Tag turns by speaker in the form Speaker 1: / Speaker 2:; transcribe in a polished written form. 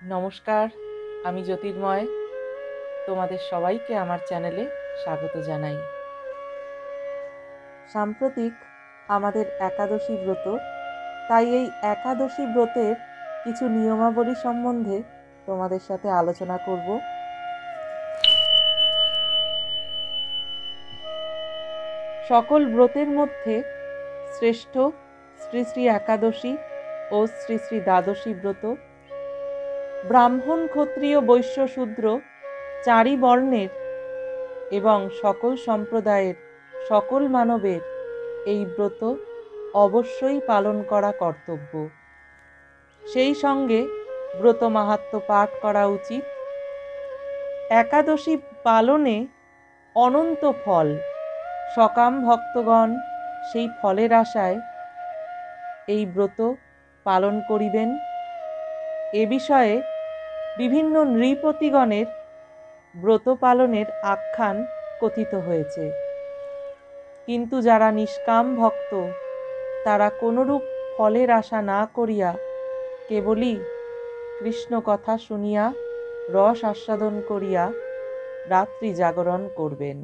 Speaker 1: নমস্কার, আমি জ্যোতির্ময়। তোমাদের সবাইকে আমার চ্যানেলে স্বাগত জানাই। সাম্প্রতিক আমাদের একাদশী ব্রত, তাই এই একাদশী ব্রতের কিছু নিয়মাবলী সম্বন্ধে তোমাদের সাথে আলোচনা করব। সকল ব্রতের মধ্যে শ্রেষ্ঠ শ্রী শ্রী একাদশী ও শ্রী শ্রী দ্বাদশী ব্রত। ব্রাহ্মণ, ক্ষত্রিয়, বৈশ্য, শূদ্র চারি বর্ণের এবং সকল সম্প্রদায়ের সকল মানবের এই ব্রত অবশ্যই পালন করা কর্তব্য। সেই সঙ্গে ব্রত মাহাত্ম্য পাঠ করা উচিত। একাদশী পালনে অনন্ত ফল, সকাম ভক্তগণ সেই ফলের আশায় এই ব্রত পালন করিবেন। এ বিষয়ে বিভিন্ন নৃপতিগণের ব্রত পালনের আখ্যান কথিত হয়েছে, কিন্তু যারা নিষ্কাম ভক্ত তারা কোনরূপ ফলের আশা না করিয়া কেবলই কৃষ্ণ কথা শুনিয়া রস আস্বাদন করিয়া রাত্রি জাগরণ করবেন।